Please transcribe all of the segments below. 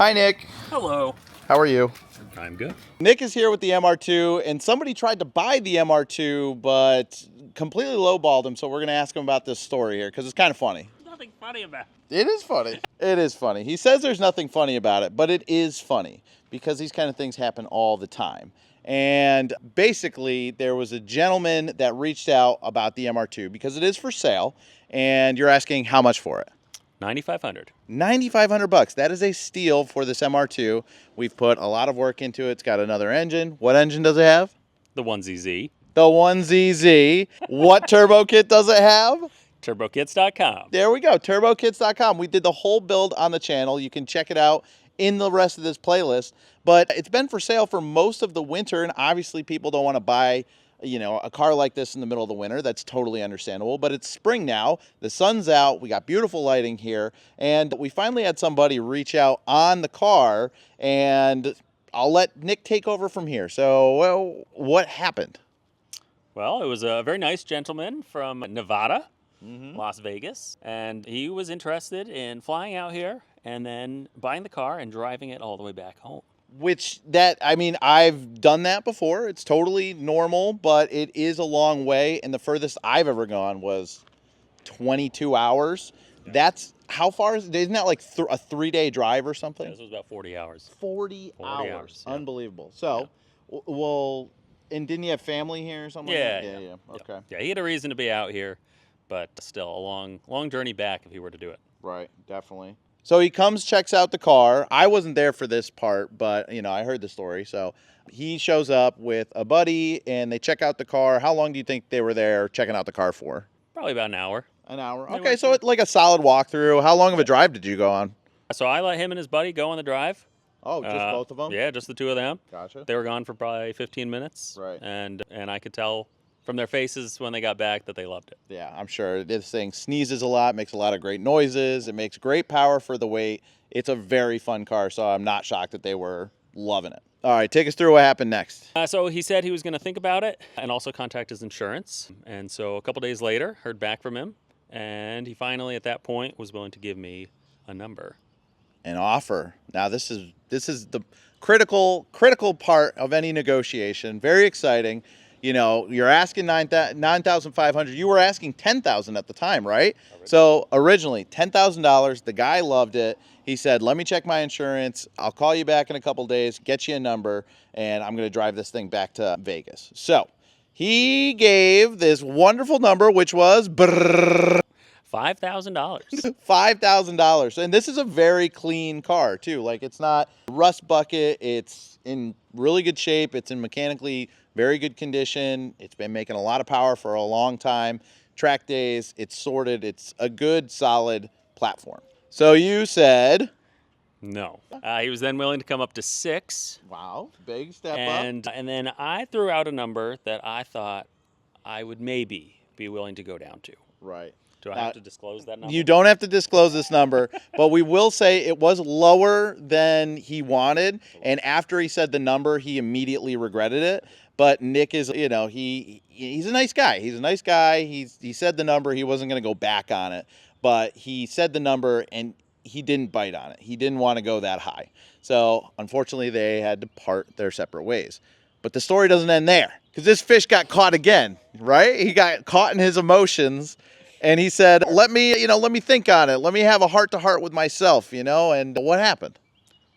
Hi, Nick. Hello. How are you? I'm good. Nick is here with the MR2, and somebody tried to buy the MR2, but completely lowballed him, so we're going to ask him about this story here, because it's kind of funny. Nothing funny about it. It is funny. It is funny. He says there's nothing funny about it, but it is funny, because these kind of things happen all the time. And basically, there was a gentleman that reached out about the MR2, because it is for sale, and you're asking how much for it. $9,500. $9,500. That is a steal for this MR2. We've put a lot of work into it. It's got another engine. What engine does it have? The 1ZZ. The 1ZZ. What turbo kit does it have? TurboKits.com. There we go, turbokits.com. We did the whole build on the channel. You can check it out in the rest of this playlist. But it's been for sale for most of the winter, and obviously people don't want to buy a car like this in the middle of the winter. That's totally understandable, but it's spring now. The sun's out. We got beautiful lighting here, and we finally had somebody reach out on the car, and I'll let Nick take over from here. So, well, what happened? Well, it was a very nice gentleman from Nevada, Las Vegas, and he was interested in flying out here and then buying the car and driving it all the way back home. I've done that before. It's totally normal, but it is a long way. And the furthest I've ever gone was 22 hours. Yeah. That's how far is it? Isn't that like a 3-day drive or something? Yeah, this was about 40 hours. 40 hours. Yeah. Unbelievable. So, well, and didn't you have family here or something? Yeah. Okay. Yeah, he had a reason to be out here, but still a long journey back if he were to do it. Right, definitely. So he comes, checks out the car. I wasn't there for this part, but, I heard the story. So he shows up with a buddy, and they check out the car. How long do you think they were there checking out the car for? Probably about an hour. An hour. Okay, so it's like a solid walkthrough. How long of a drive did you go on? So I let him and his buddy go on the drive. Oh, just both of them? Yeah, just the two of them. Gotcha. They were gone for probably 15 minutes. Right. And I could tell from their faces when they got back that they loved it. Yeah, I'm sure. This thing sneezes a lot, makes a lot of great noises. It makes great power for the weight. It's a very fun car, so I'm not shocked that they were loving it. All right, take us through what happened next. So he said he was going to think about it and also contact his insurance. And so a couple days later, heard back from him. And he finally, at that point, was willing to give me a number. An offer. Now, this is the critical part of any negotiation. Very exciting. You're asking $9,500. You were asking $10,000 at the time, right? So originally $10,000. The guy loved it. He said, "Let me check my insurance. I'll call you back in a couple days, get you a number, and I'm going to drive this thing back to Vegas." So he gave this wonderful number, which was $5,000. $5,000. And this is a very clean car, too. Like, it's not rust bucket. It's in really good shape. It's in mechanically very good condition. It's been making a lot of power for a long time. Track days, it's sorted. It's a good, solid platform. So you said... No. He was then willing to come up to 6. Wow, big step up. And then I threw out a number that I thought I would maybe be willing to go down to. Right. Do I have to disclose that number? You don't have to disclose this number, but we will say it was lower than he wanted. And after he said the number, he immediately regretted it. But Nick is, he's a nice guy. He's a nice guy. He said the number. He wasn't going to go back on it. But he said the number, and he didn't bite on it. He didn't want to go that high. So, unfortunately, they had to part their separate ways. But the story doesn't end there, because this fish got caught again, right? He got caught in his emotions. And he said, let me think on it. Let me have a heart-to-heart with myself, And what happened?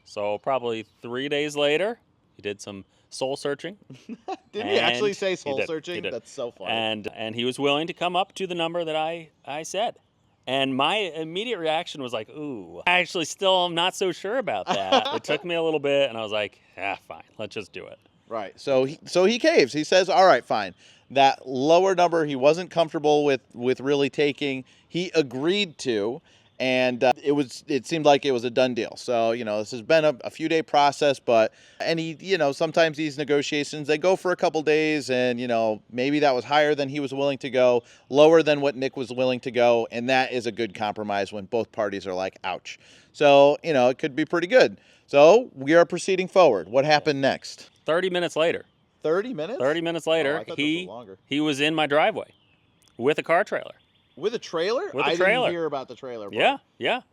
So probably 3 days later, he did some soul searching. Did he actually say soul searching? He did. That's so funny. And he was willing to come up to the number that I said. And my immediate reaction was like, ooh, I actually still am not so sure about that. It took me a little bit, and I was like, fine, let's just do it. Right. So he caves. He says, all right, fine. That lower number he wasn't comfortable with really taking, he agreed to, and it seemed like it was a done deal. So, this has been a few day process, but sometimes these negotiations, they go for a couple days, and maybe that was higher than he was willing to go, lower than what Nick was willing to go, and that is a good compromise when both parties are like, ouch. So, it could be pretty good. So we are proceeding forward. What happened next? 30 minutes later. 30 minutes? 30 minutes later, I thought this was longer. he was in my driveway with a car trailer. With a trailer? With a I trailer. didn't hear about the trailer. Yeah.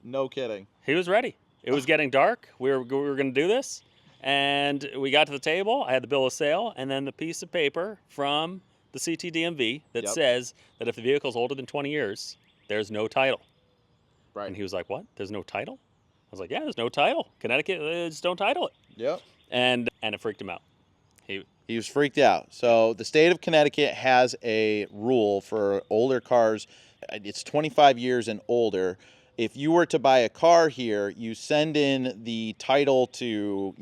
No kidding. He was ready. It was getting dark. We were going to do this. And we got to the table. I had the bill of sale and then the piece of paper from the CTDMV that Yep. says that if the vehicle's older than 20 years, there's no title. Right. And he was like, what? There's no title? I was like, yeah, there's no title. Connecticut just don't title it. Yep. And it freaked him out. He was freaked out. So the state of Connecticut has a rule for older cars. It's 25 years and older. If you were to buy a car here, you send in the title to,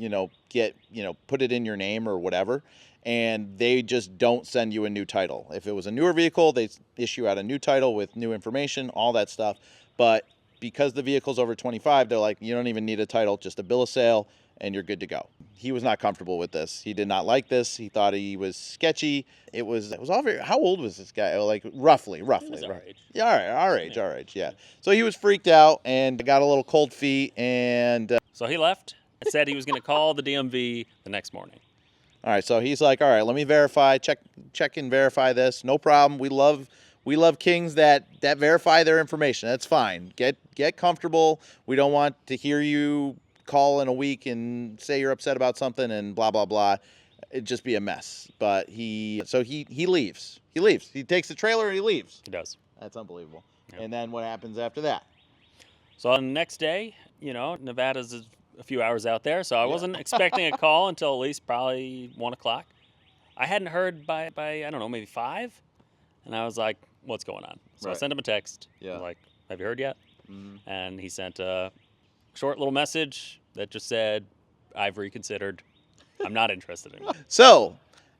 put it in your name or whatever, and they just don't send you a new title. If it was a newer vehicle, they issue out a new title with new information, all that stuff. But because the vehicle's over 25, they're like, you don't even need a title, just a bill of sale, and you're good to go. He was not comfortable with this. He did not like this. He thought he was sketchy. It was all very. How old was this guy? Like roughly. He was our age. Yeah, our age. Yeah. So he was freaked out and got a little cold feet. And So he left and said he was going to call the DMV the next morning. all right. So he's like, all right, let me verify, check and verify this. No problem. We love kings that verify their information. That's fine. Get comfortable. We don't want to hear you call in a week and say you're upset about something and blah blah blah. It'd just be a mess. But he leaves. He leaves. He takes the trailer and he leaves. He does. That's unbelievable. Yep. And then what happens after that? So on the next day, Nevada's a few hours out there, so I wasn't expecting a call until at least probably 1 o'clock. I hadn't heard by I don't know, maybe 5, and I was like, what's going on? So I Right. sent him a text. Yeah. I was like, have you heard yet? Mhm. And he sent a short little message that just said, I've reconsidered. I'm not interested anymore. So,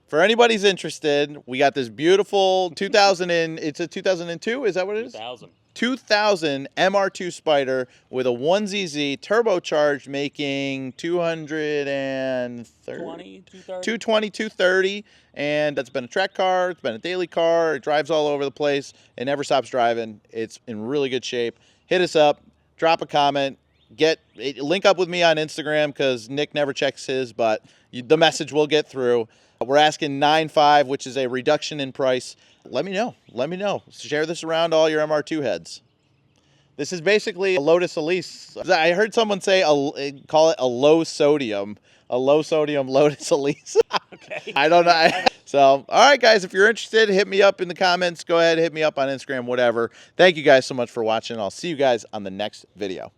for anybody's interested, we got this beautiful 2000 it's a 2002, is that what it is? 2000. 2000 MR2 Spider with a 1ZZ turbocharged, making 230, 220, 230, and that's been a track car, it's been a daily car, it drives all over the place, it never stops driving, it's in really good shape. Hit us up, drop a comment, link up with me on Instagram because Nick never checks his, but the message will get through. We're asking 9.5, which is a reduction in price. Let me know. Share this around all your MR2 heads. This is basically a Lotus Elise. I heard someone say call it a low sodium Lotus Elise. Okay. I don't know. So, all right, guys, if you're interested, hit me up in the comments. Go ahead, hit me up on Instagram, whatever. Thank you guys so much for watching. I'll see you guys on the next video.